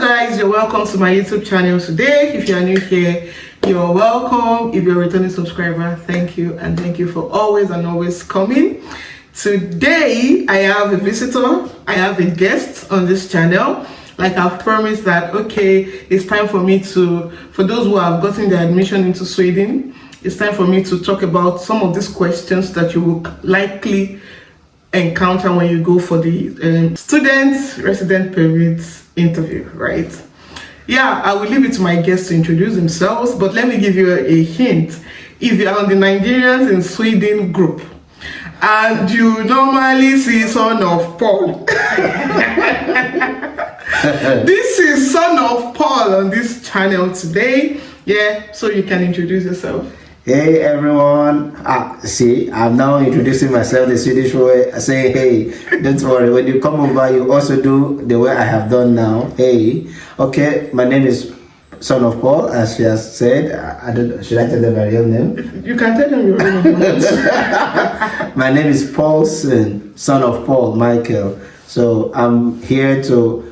guys, you're welcome to my YouTube channel today. If you are new here, you're welcome. If you're a returning subscriber, thank you, and thank you for always and always coming. Today I have a visitor, I have a guest on this channel. Like I've promised that, okay, it's time for me to, for those who have gotten their admission into Sweden, it's time for me to talk about some of these questions that you will likely encounter when you go for the student resident permit interview, right? Yeah, I will leave it to my guests to introduce themselves, but let me give you a hint. If you are on the Nigerians in Sweden group and you normally see Son of Paul, this is Son of Paul on this channel today. Yeah, so you can introduce yourself. Hey everyone, see, I'm now introducing myself the Swedish way. I say, hey, don't worry, when you come over, you also do the way I have done now. Hey, okay, my name is Son of Paul, as she has said. I don't, should I tell them my real name? You can tell them your real name. My name is Paulson, Son of Paul, Michael. So I'm here to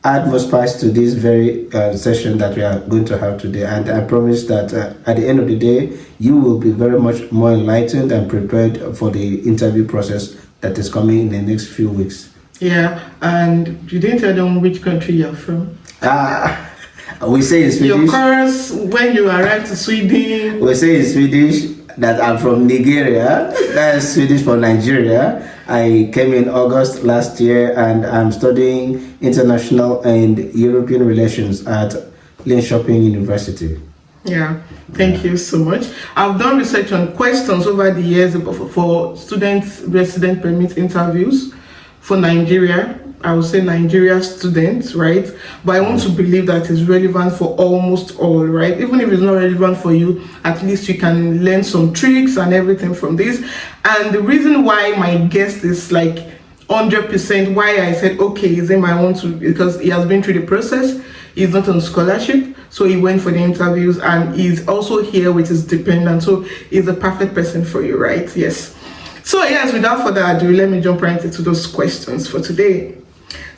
add more spice to this very session that we are going to have today, and I promise that at the end of the day you will be very much more enlightened and prepared for the interview process that is coming in the next few weeks. Yeah, and you didn't tell them which country you're from. We say in Swedish. Your course, when you arrived to Sweden. We say in Swedish that I'm from Nigeria. That's Swedish for Nigeria. I came in August last year and I'm studying international and European relations at Linköping University. Yeah, thank you so much. I've done research on questions over the years for student resident permit interviews for Nigeria. I would say Nigeria students, right? But I want to believe that it's relevant for almost all, right? Even if it's not relevant for you, at least you can learn some tricks and everything from this. And the reason why my guest is like 100%, why I said, okay, is him, I want to, because he has been through the process. He's not on scholarship, so he went for the interviews, and he's also here with his dependent. So he's the perfect person for you, right? Yes. So yes, without further ado, let me jump right into those questions for today.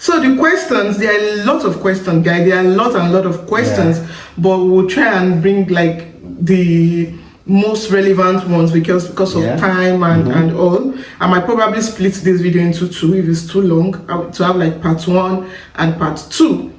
So the questions, there are a lot of questions, guys. There are a lot of questions, but we'll try and bring like the most relevant ones because of time and all. I might probably split this video into two if it's too long, to have like part 1 and part 2.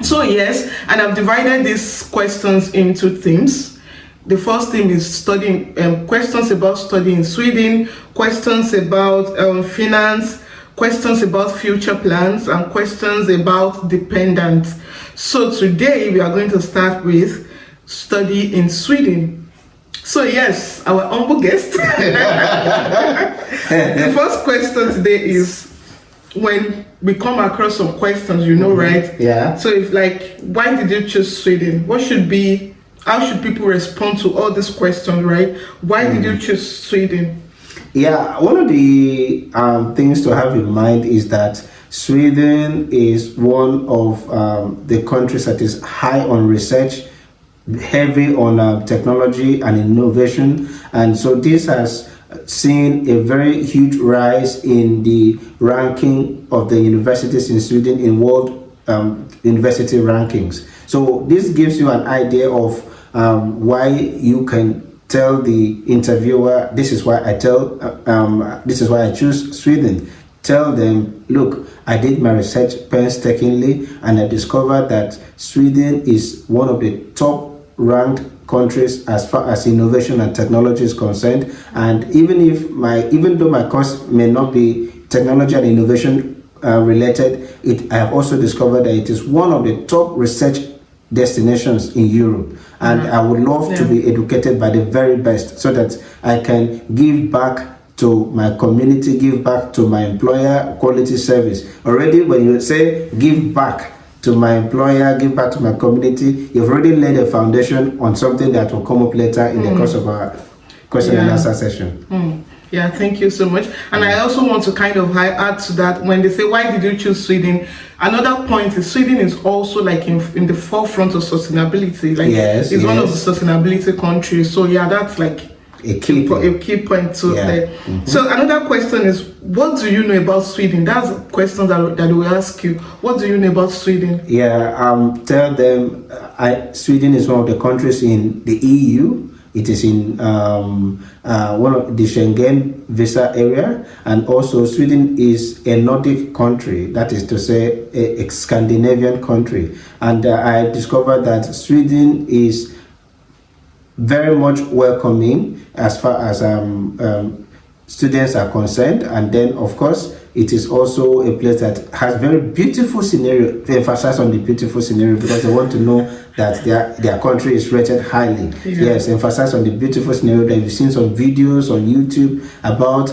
So yes, and I've divided these questions into themes. The first theme is studying, questions about studying in Sweden, questions about finance, questions about future plans, and questions about dependents. So today we are going to start with study in Sweden. So yes, our humble guest. The first question today is, when we come across some questions, you know, right? Yeah. So if like, why did you choose Sweden? What should be, how should people respond to all these questions, right? Why did you choose Sweden? Yeah, one of the things to have in mind is that Sweden is one of the countries that is high on research, heavy on technology and innovation, and so this has seen a very huge rise in the ranking of the universities in Sweden in world university rankings. So this gives you an idea of why you can tell the interviewer, this is why I choose Sweden. Tell them, look, I did my research painstakingly and I discovered that Sweden is one of the top ranked countries as far as innovation and technology is concerned. And even though my course may not be technology and innovation related, I have also discovered that it is one of the top research destinations in Europe, and I would love to be educated by the very best so that I can give back to my community, give back to my employer, quality service. Already when you say give back to my employer, give back to my community, you've already laid a foundation on something that will come up later in the course of our question and answer session. Yeah, thank you so much. And I also want to kind of add to that, when they say, why did you choose Sweden? Another point is Sweden is also like in the forefront of sustainability. Like it's one of the sustainability countries. So yeah, that's like a key point. A key point to Yeah. there. So another question is, what do you know about Sweden? That's a question that they will ask you. What do you know about Sweden? Yeah, tell them Sweden is one of the countries in the EU. It is in one of the Schengen visa area, and also Sweden is a Nordic country, that is to say a Scandinavian country. And I discovered that Sweden is very much welcoming as far as students are concerned, and then of course it is also a place that has very beautiful scenario. They emphasize on the beautiful scenario because they want to know that their country is rated highly. Yes, emphasize on the beautiful scenario. That you've seen some videos on YouTube about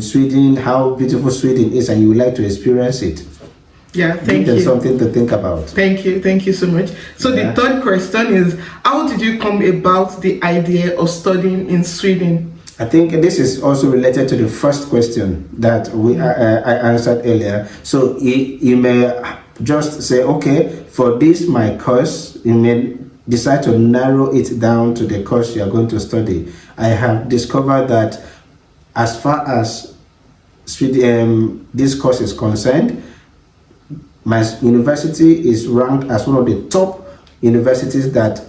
Sweden, how beautiful Sweden is, and you would like to experience it. Yeah, thank you. Something to think about. Thank you so much. So the third question is, how did you come about the idea of studying in Sweden? I think this is also related to the first question that I answered earlier. So you may just say, okay, for this my course, you may decide to narrow it down to the course you are going to study. I have discovered that as far as this course is concerned, my university is ranked as one of the top universities that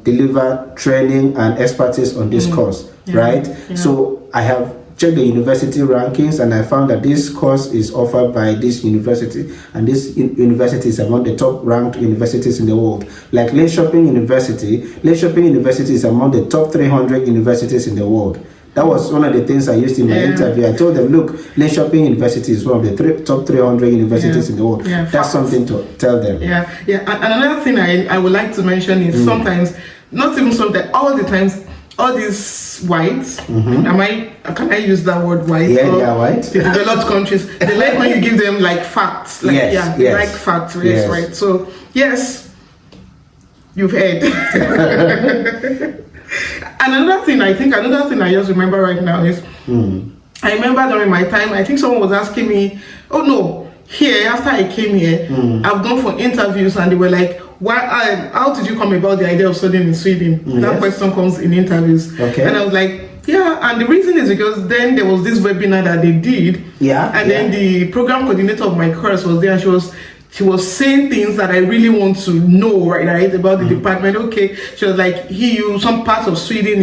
deliver training and expertise on this course, right? Yeah. So I have checked the university rankings, and I found that this course is offered by this university, and this university is among the top ranked universities in the world. Like Linköping University is among the top 300 universities in the world. That was one of the things I used in my interview. I told them, look, Linköping University is one of the top 300 universities in the world. Yeah, that's something to tell them. Yeah. And another thing I would like to mention is sometimes, not even so that all the times, all these whites, can I use that word white? Yeah, they are white. The developed countries, they like when you give them like facts. Like, they like facts, yes, right? So, yes, you've heard. Another thing I just remember right now is, I remember during my time, I think someone was asking me, after I came here, I've gone for interviews, and they were like, how did you come about the idea of studying in Sweden? That question comes in interviews. Okay. And I was like, and the reason is because then there was this webinar that they did, and then the program coordinator of my course was there, and she was saying things that I really want to know, right, about the department. Okay, she was like, some parts of Sweden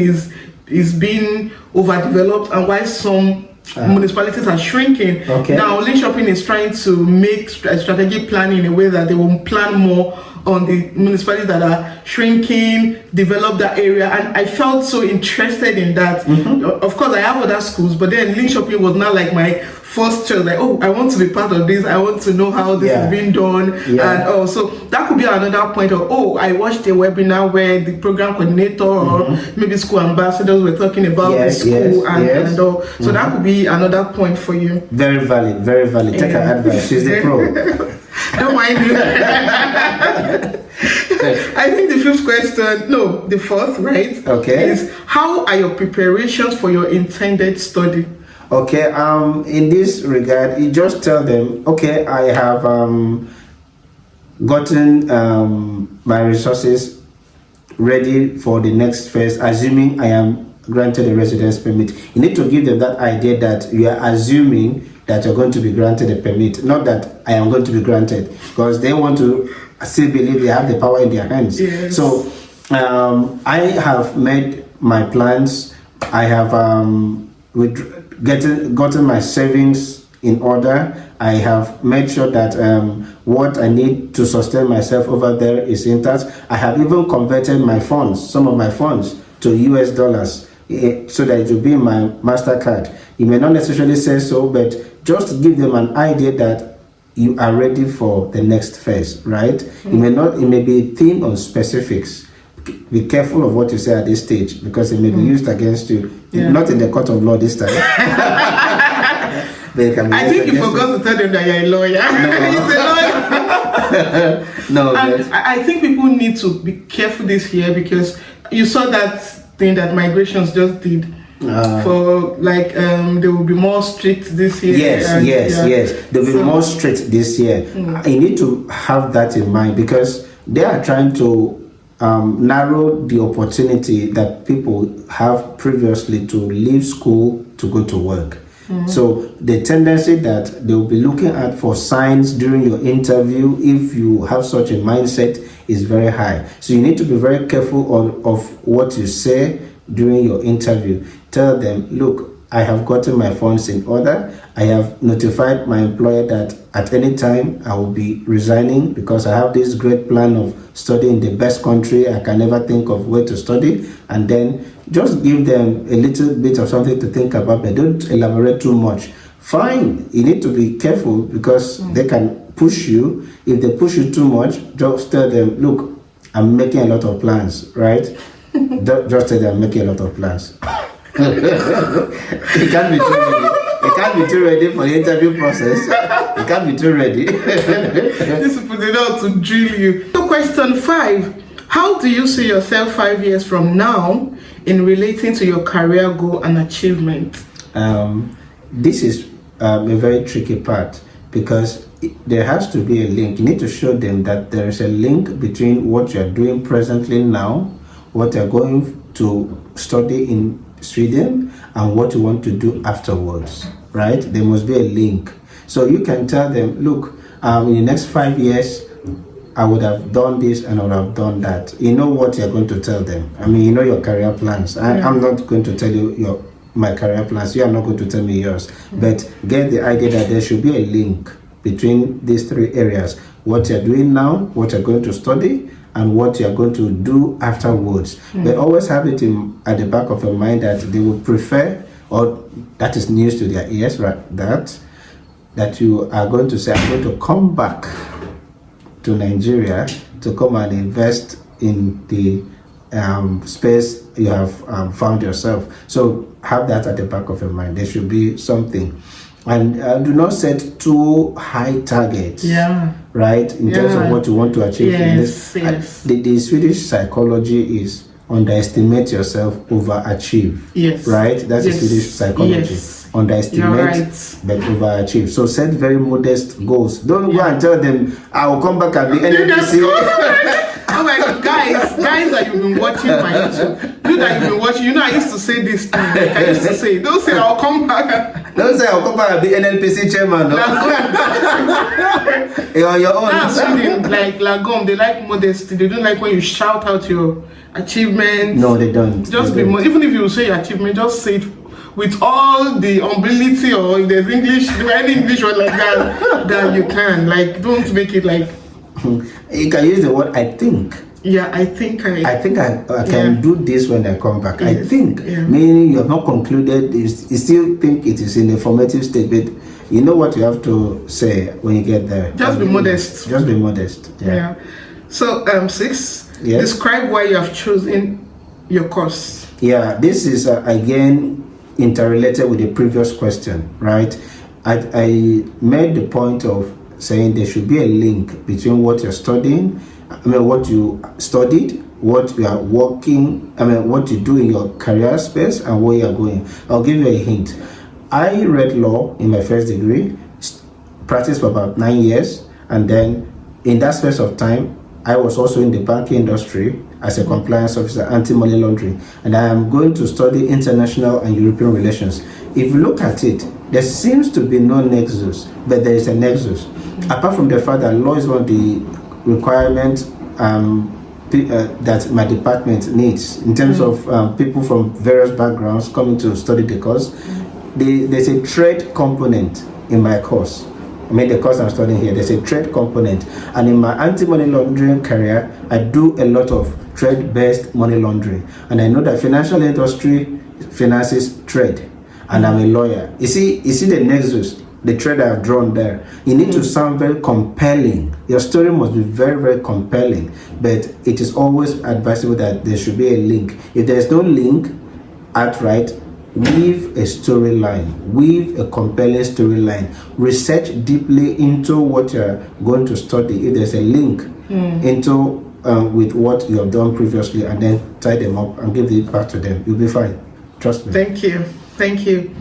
is being overdeveloped, and why some municipalities are shrinking. Okay. Now, Linköping is trying to make strategic planning in a way that they will plan more on the municipalities that are shrinking, develop that area, and I felt so interested in that. Of course, I have other schools, but then Linköping was not like my first choice. Like, I want to be part of this. I want to know how this is being done, and so that could be another point of I watched a webinar where the program coordinator or maybe school ambassadors were talking about the school and all. So that could be another point for you. Very valid, very valid. Take her advice. She's the pro. Don't mind me. I think the fourth, right? Okay. Is, how are your preparations for your intended study? Okay. In this regard, you just tell them, okay, I have gotten my resources ready for the next phase, assuming I am granted a residence permit. You need to give them that idea that you are assuming that you're going to be granted a permit, not that I am going to be granted, because they want to still believe they have the power in their hands. Yes. So I have made my plans. I have gotten my savings in order. I have made sure that what I need to sustain myself over there is intact. I have even converted some of my funds to US dollars, so that it will be in my MasterCard. You may not necessarily say so, but just give them an idea that you are ready for the next phase, right? It may be thin on specifics. Be careful of what you say at this stage, because it may be used against you. Not in the court of law this time. I think you forgot to tell them that you're a lawyer. No, and I think people need to be careful this year, because you saw that thing that migrations just did. For like they will be more strict this year. Yes. They'll be more strict this year. You need to have that in mind, because they are trying to narrow the opportunity that people have previously to leave school to go to work. So the tendency that they will be looking at for signs during your interview, if you have such a mindset, is very high. So you need to be very careful of what you say during your interview. Tell them, look, I have gotten my funds in order. I have notified my employer that at any time I will be resigning because I have this great plan of studying the best country. I can never think of where to study. And then just give them a little bit of something to think about, but don't elaborate too much. Fine, you need to be careful because they can push you. If they push you too much, just tell them, look, I'm making a lot of plans, right? Just tell them I'm making a lot of plans. You can't be too ready. You can't be too ready for the interview process. You can't be too ready. These people, they know how to drill you. So question 5, how do you see yourself 5 years from now in relating to your career goal and achievement? This is a very tricky part because there has to be a link. You need to show them that there is a link between what you're doing presently now, what you're going to study in Sweden, and what you want to do afterwards, right? There must be a link. So you can tell them, look, in the next 5 years, I would have done this and I would have done that. You know what you're going to tell them. I mean, you know your career plans. I'm not going to tell you my career plans. You are not going to tell me yours. But get the idea that there should be a link between these 3 areas. What you're doing now, what you're going to study, and what you're going to do afterwards. But always have it at the back of your mind that they would prefer, or that is news to their ears, right? That you are going to say, I'm going to come back to Nigeria to come and invest in the space you have found yourself. So have that at the back of your mind. There should be something. And do not set too high targets, right, in terms of what you want to achieve. Yes. The Swedish psychology is underestimate yourself, overachieve. Yes. Right? That's the Swedish psychology. Yes. Underestimate, but overachieve. So set very modest goals. Don't go and tell them, I will come back and be NLPC. Oh my God, guys that you've been watching my YouTube, you that you've been watching, you know I used to say this thing, like I used to say, don't say I'll come back. Don't say I'll come back and be NLPC chairman. No? You're on your own. That's Sweden, like Lagom, they like modesty. They don't like when you shout out your achievements. No, they don't. Just be more, even if you say your achievement, just say it with all the ability, or if there's English, any English word like that you can. Like, don't make it like. You can use the word I think. Yeah, I think I can do this when I come back. Yes. I think, meaning you have not concluded, you still think it is in a formative state, but you know what you have to say when you get there. Just be modest. Just be modest. Yeah. So 6, describe why you have chosen your course. Yeah, this is again interrelated with the previous question, right? I made the point of saying there should be a link between what you're studying, what you studied, what you are working, what you do in your career space, and where you're going. I'll give you a hint. I read law in my first degree, practiced for about 9 years, and then in that space of time, I was also in the banking industry as a compliance officer, anti-money laundering, and I am going to study international and European relations. If you look at it, there seems to be no nexus, but there is a nexus. Apart from the fact that law is one of the requirements that my department needs in terms of people from various backgrounds coming to study the course, there's a trade component in my course. The course I'm studying here, there's a trade component. And in my anti-money laundering career, I do a lot of trade-based money laundering. And I know that financial industry finances trade. And I'm a lawyer. You see the nexus, the thread I've drawn there. You need to sound very compelling. Your story must be very, very compelling. But it is always advisable that there should be a link. If there's no link outright, weave a storyline, weave a compelling storyline. Research deeply into what you're going to study. If there's a link into with what you have done previously, and then tie them up and give it back to them, you'll be fine. Trust me. Thank you.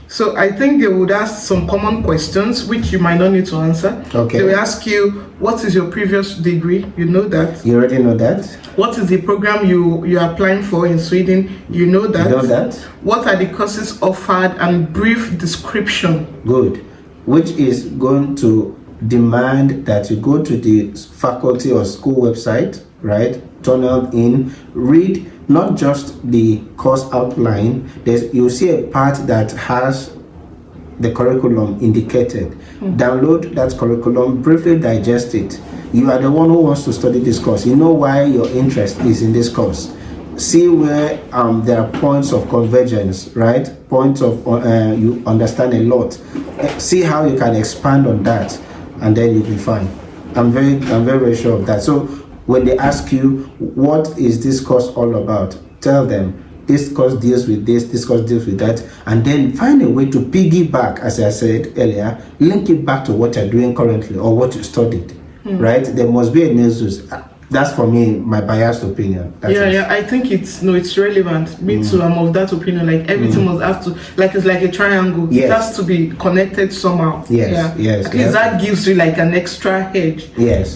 So I think they would ask some common questions which you might not need to answer. Okay. They will ask you, what is your previous degree? You know that. You already know that. What is the program you are applying for in Sweden? You know that. You know that. What are the courses offered and brief description? Good. Which is going to demand that you go to the faculty or school website, right? Tunnel in, read not just the course outline. You'll see a part that has the curriculum indicated. Download that curriculum, briefly digest it. You are the one who wants to study this course. You know why your interest is in this course. See where there are points of convergence, right? Points of you understand a lot. See how you can expand on that, and then you'll be fine. I'm very sure of that. So when they ask you, what is this course all about? Tell them, this course deals with this course deals with that, and then find a way to piggyback, as I said earlier, link it back to what you're doing currently or what you studied, right? There must be a nexus. That's for me, my biased opinion. I think it's relevant. Me too, I'm of that opinion. Like everything must have to, like it's like a triangle. Yes. It has to be connected somehow. Yes. At least that gives you like an extra hedge. Yes.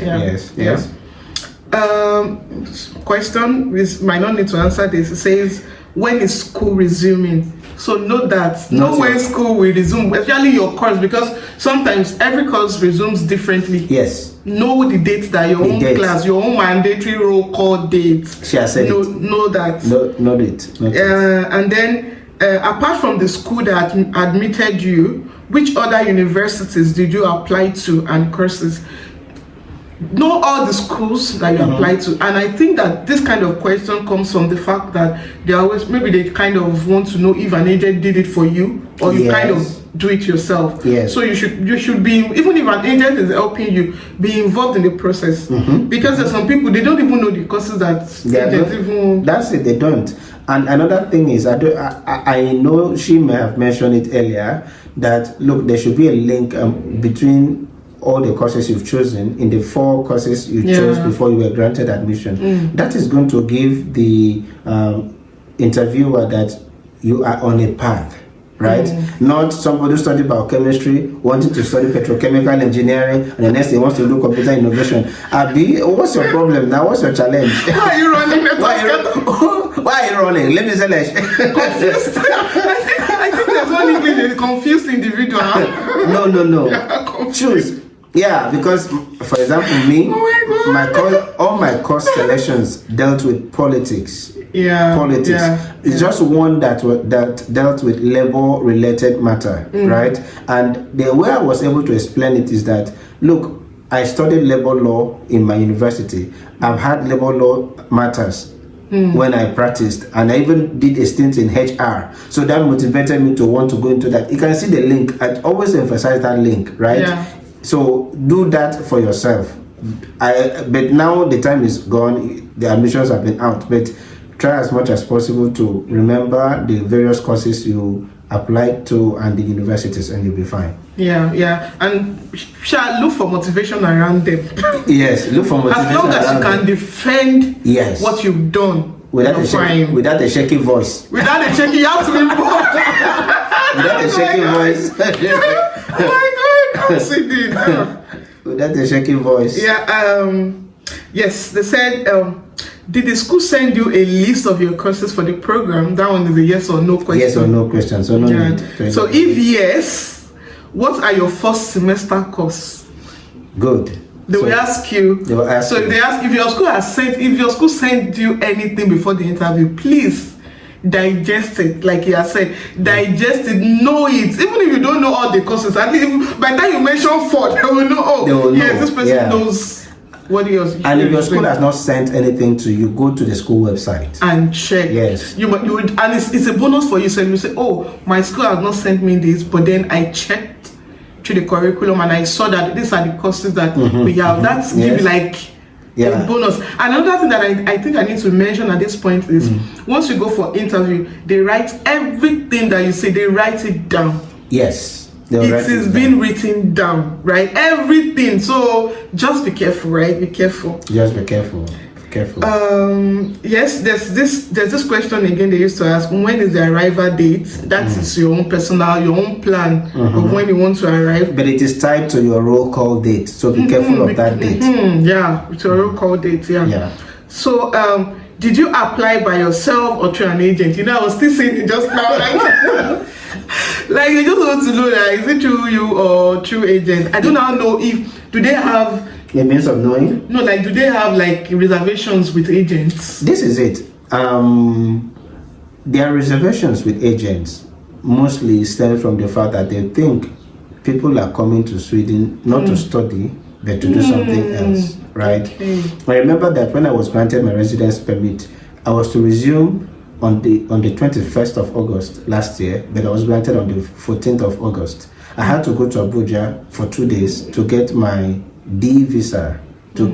Question is might not need to answer this. It says, when is school resuming? So note that when school will resume, especially your course, because sometimes every course resumes differently. Yes. Know the date that your own class, your own mandatory roll call date. She has said know that. Know it. And then apart from the school that admitted you, which other universities did you apply to and courses? Know all the schools that you apply to, and I think that this kind of question comes from the fact that they kind of want to know if an agent did it for you or you kind of do it yourself. Yes. So you should be, even if an agent is helping you, be involved in the process, because there's some people, they don't even know the courses that agents even. That's it, they don't. And another thing is, I know she may have mentioned it earlier, that look, there should be a link between all the courses you've chosen in the 4 courses you chose before you were granted admission. That is going to give the interviewer that you are on a path, right? Not somebody who studied biochemistry wanting to study petrochemical engineering, and the next thing wants to do computer innovation. Abi, what's your problem now? What's your challenge? Why are you running? Why are you running? Let me say confused. I think there's one English, a confused individual. No. Choose. Yeah, because for example, me, all my course selections dealt with politics. Politics. It's just one that dealt with labor-related matter, right? And the way I was able to explain it is that, look, I studied labor law in my university. I've had labor law matters when I practiced, and I even did a stint in HR. So that motivated me to want to go into that. You can see the link. I always emphasize that link, right? Yeah. So do that for yourself. But now the time is gone. The admissions have been out. But try as much as possible to remember the various courses you applied to and the universities, and you'll be fine. Yeah. And look for motivation around them. Yes, look for motivation. As long as you can defend what you've done. Without a shaky voice. Without a shaky, you have to be bold. Without a shaky voice. Oh my God. Without a shaky voice. Yes, they said, did the school send you a list of your courses for the program? That one is a yes or no question. Yes or no question. So no need. So if yes, what are your first semester courses? Good. They will ask you. They ask if your school sent you anything before the interview, please digest it. Like you have said, digest it, know it. Even if you don't know all the courses, at least by the time you mention 4, they will know. This person knows what else. And if your school has not sent anything to you, go to the school website and check. Yes. You would, and it's a bonus for you. So you say, oh, my school has not sent me this, but then I checked through the curriculum and I saw that these are the courses that we have. That's give you like a bonus. And another thing that I think I need to mention at this point is once you go for interview, they write everything that you say, they write it down. Yes. It is being written down, right? Everything. So just be careful, right? Be careful. Just be careful. careful. Yes, there's this question again they used to ask, when is the arrival date? That is your own personal, your own plan of when you want to arrive. But it is tied to your roll call date, so be careful of that date. Yeah, it's your roll call date, yeah. So, did you apply by yourself or through an agent? You know, I was still saying it just now, like, like you just want to know that is it through you or through agent? I do not know if, do they have a means of knowing? No, like, do they have like reservations with agents? This is it. There are reservations with agents, mostly stem from the fact that they think people are coming to Sweden not to study, but to do something else, right? Okay. I remember that when I was granted my residence permit, I was to resume on the 21st of August last year, but I was granted on the 14th of August. I had to go to Abuja for 2 days to get my D visa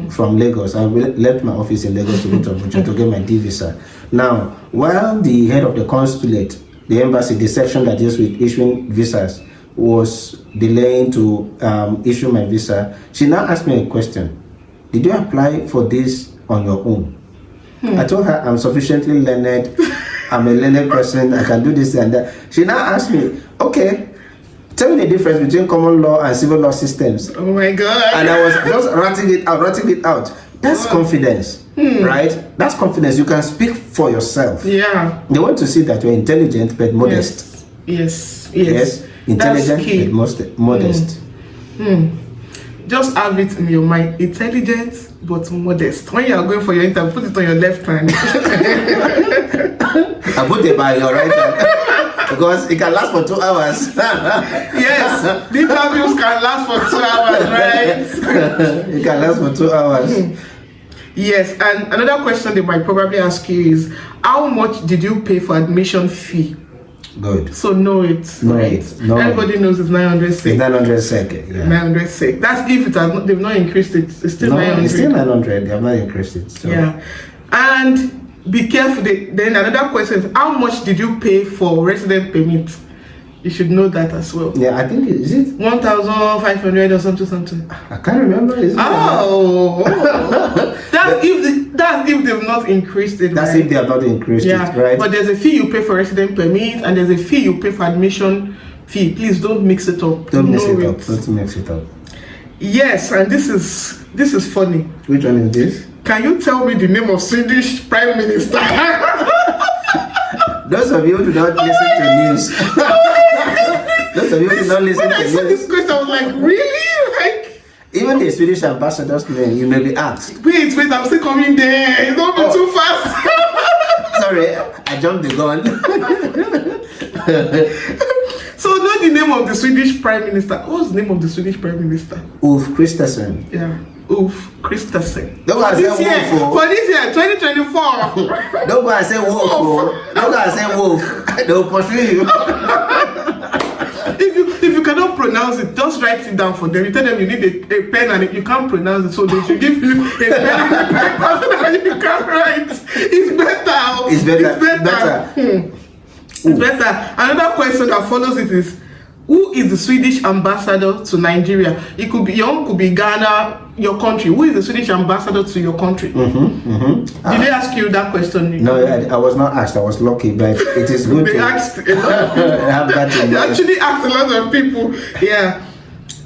from Lagos. I left my office in Lagos to go to Abuja to get my D visa. Now, while the head of the consulate, the embassy, the section that deals with issuing visas, was delaying to issue my visa, she now asked me a question. Did you apply for this on your own? I told her I'm sufficiently learned. I'm a learned person. I can do this and that. She now asked me, okay, tell me the difference between common law and civil law systems. Oh my God. And I was just writing it out. That's confidence, right? That's confidence. You can speak for yourself. Yeah. They want to see that you're intelligent but modest. Yes. Intelligent but modest. Just have it in your mind. Intelligent but modest. When you are going for your interview, put it on your left hand. I put it by your right hand. Because it can last for 2 hours. Yes, the interviews can last for 2 hours, right? It can last for 2 hours. Yes, and another question they might probably ask you is, how much did you pay for admission fee? Good. So know it. Everybody knows it's 900 SEK. It's 900 SEK. Yeah. 900 SEK. That's if it has not, they've not increased it. It's still 900. It's still 900. They have not increased it. So. Yeah, and be careful. Then another question is, how much did you pay for resident permit? You should know that as well. Yeah, I think is it 1,500 or something. I can't remember. That's if they've not increased it. That's right? if they have not increased it, right? But there's a fee you pay for resident permit, and there's a fee you pay for admission fee. Please don't mix it up. Don't mix it up. Yes, and this is funny. Which one is this? Can you tell me the name of Swedish Prime Minister? Those of you who do not listen to news. Those of you who do not listen to news. When I saw this question, I was like, really? Like, even the Swedish ambassador's name, you may be asked. Wait, I'm still coming there. Don't be too fast. Sorry, I jumped the gun. So know the name of the Swedish Prime Minister. What's the name of the Swedish Prime Minister? Ulf Kristersson. Yeah. Ulf Kristersson. Don't go and say Wolf. For this year, 2024. Don't go and say Wolf. Don't go and say Wolf. They'll pursue you. If you cannot pronounce it, just write it down for them. You tell them you need a pen and you can't pronounce it, so they should give you a pen and a paper so that you can write. It's better. It's better. Another question that follows it is, who is the Swedish ambassador to Nigeria? It could be your own, could be Ghana, your country. Who is the Swedish ambassador to your country? Did they ask you that question? No, I was not asked. I was lucky, but it is good. They asked a lot of people. They actually asked a lot of people. Yeah.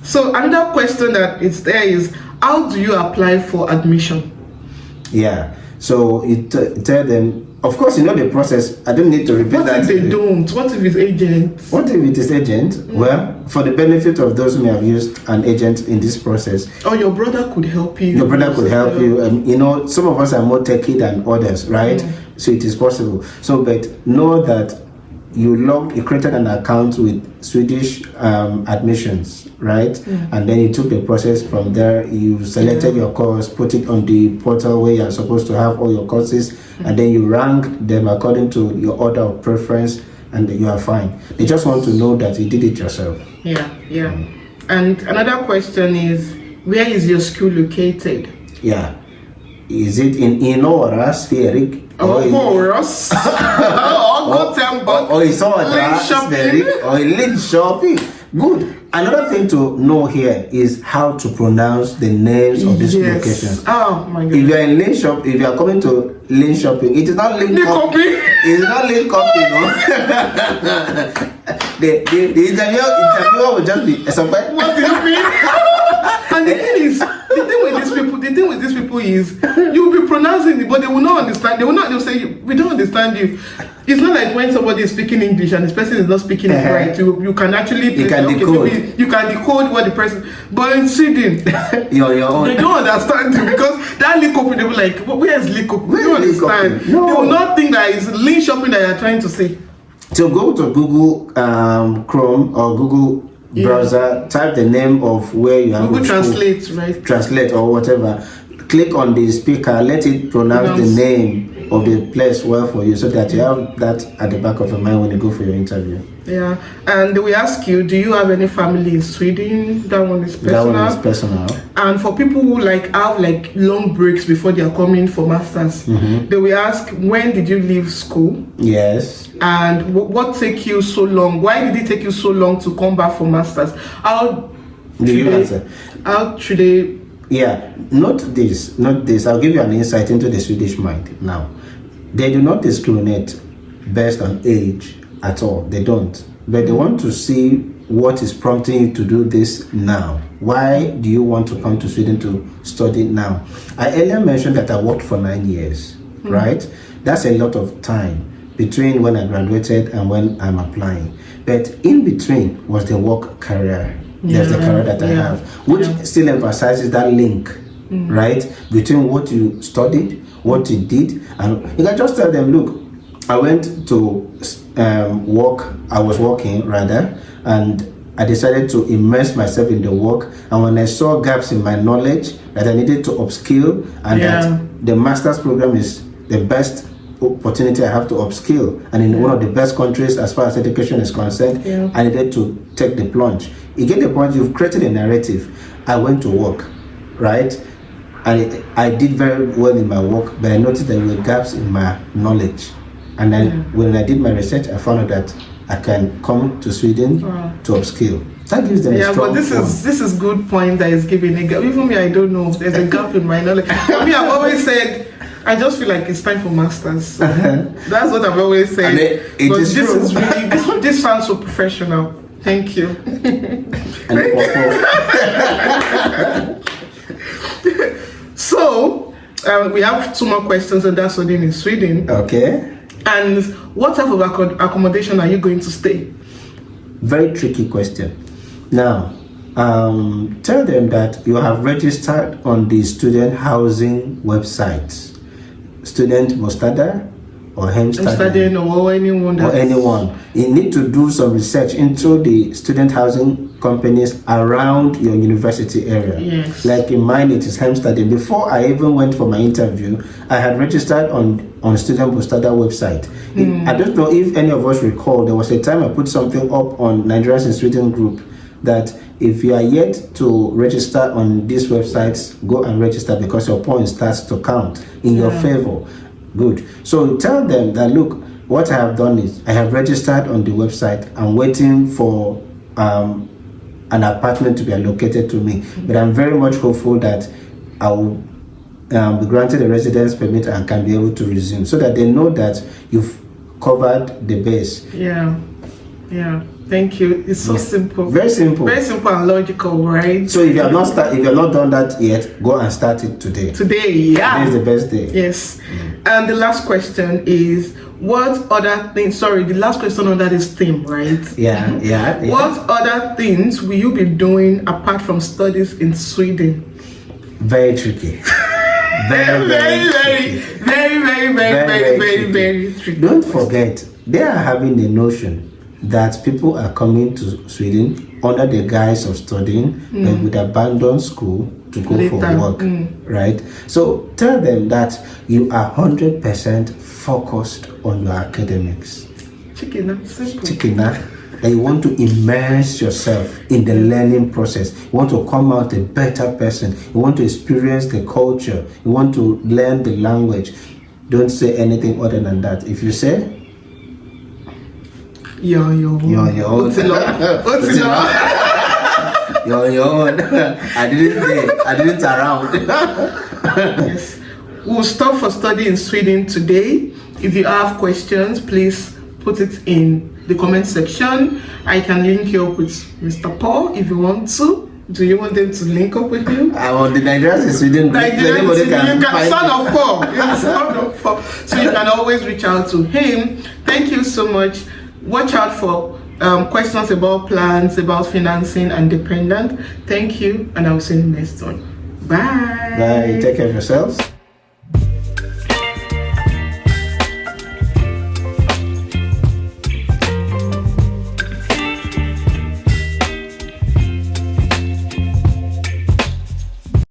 So another question that is there is, how do you apply for admission? Yeah. So you tell them. Of course, you know the process. I don't need to repeat that. What if they don't? What if it's agent? What if it is agent? Well, for the benefit of those who may have used an agent in this process. Oh, your brother could help you. Your brother could help you. You know, some of us are more techy than others, right? So it is possible. So, but know that you created an account with Swedish admissions, right? And then you took the process from there. You selected your course, put it on the portal where you are supposed to have all your courses, and then you rank them according to your order of preference, and you are fine. They just want to know that you did it yourself. Yeah. And another question is, where is your school located? Yeah. Is it in Inora, Spheric? Or in Spheric? Or in Linköping? Good. Another thing to know here is how to pronounce the names of these locations. Oh my God. If you are in Lane Shop, if you are coming to Lane Shopping, it is not Lane Copy. It is not Lane Copy, no. the interviewer will just be what do you mean? And the thing is, the thing with these people is you will be pronouncing it, but they will not understand. They'll say, we don't understand you. It's not like when somebody is speaking English and this person is not speaking it right. You can actually decode. You can decode what the person. But in Sweden, your own. They don't understand you because that link up, they will like, where is link up? They don't understand. No. They will not think that it's link shopping that you're trying to say. So go to Google Chrome or Google browser, type the name of where you are. Google Translate, right? Translate or whatever. Click on the speaker, let it pronounce the name of the place well for you, so that you have that at the back of your mind when you go for your interview. Yeah, and we ask you, do you have any family in Sweden? That one is personal. That one is personal. And for people who have long breaks before they are coming for masters, they will ask, when did you leave school? Yes. And what take you so long? Why did it take you so long to come back for masters? How should they? Yeah, not this. I'll give you an insight into the Swedish mind now. They do not discriminate based on age at all. They don't. But they want to see what is prompting you to do this now. Why do you want to come to Sweden to study now? I earlier mentioned that I worked for 9 years, right? That's a lot of time between when I graduated and when I'm applying. But in between was the work career. There's the career that I have, which still emphasizes that link, right, between what you studied, what you did, and you can just tell them, look, I went to work, I was working rather, and I decided to immerse myself in the work, and when I saw gaps in my knowledge that I needed to upskill, and that the master's program is the best opportunity I have to upskill, and in one of the best countries as far as education is concerned, I needed to take the plunge. You get the point, you've created a narrative. I went to work, right? And I did very well in my work, but I noticed there were gaps in my knowledge. And then when I did my research, I found out that I can come to Sweden to upskill. That gives them a strong but this is good point that is giving a gap. Even me, I don't know. There's a gap in my knowledge. For me, I've always said, I just feel like it's time for masters. That's what I've always said. But this sounds so professional. Thank you. So, we have 2 more questions, and that's studying in Sweden. Okay. And what type of accommodation are you going to stay? Very tricky question. Now, tell them that you have registered on the student housing website. Student Bostada or Hemstaden or anyone. You need to do some research into the student housing companies around your university area. Yes. Like in mine, it is Hemstaden. Before I even went for my interview, I had registered on Student Bostada website. I don't know if any of us recall, there was a time I put something up on Nigerians in Sweden group that if you are yet to register on these websites, go and register because your point starts to count in your favor. Good. So tell them that, look, what I have done is I have registered on the website. I'm waiting for an apartment to be allocated to me. But I'm very much hopeful that I will be granted a residence permit and can be able to resume, so that they know that you've covered the base. Yeah. Thank you. It's so simple. Very simple. Very simple and logical, right? So if you have not done that yet, go and start it today. Today, Today is the best day. Yes. And the last question is, what other things? Sorry, the last question on that is theme, right? Yeah. What other things will you be doing apart from studies in Sweden? Very tricky. Very tricky. Don't forget, they are having the notion that people are coming to Sweden under the guise of studying, but would abandon school to go for work, right? So tell them that you are 100% focused on your academics. That you want to immerse yourself in the learning process. You want to come out a better person. You want to experience the culture. You want to learn the language. Don't say anything other than that. If you say, You're your own. You're your own. You're your own. I didn't around. Yes. We'll stop for study in Sweden today. If you have questions, please put it in the comment section. I can link you up with Mr. Paul if you want to. Do you want them to link up with you? I want the Nigerians in Sweden. Son of Paul. Yes, son of Paul. So you can always reach out to him. Thank you so much. Watch out for questions about plans, about financing and dependent. Thank you, and I will see you next one. Bye. Bye. Take care of yourselves.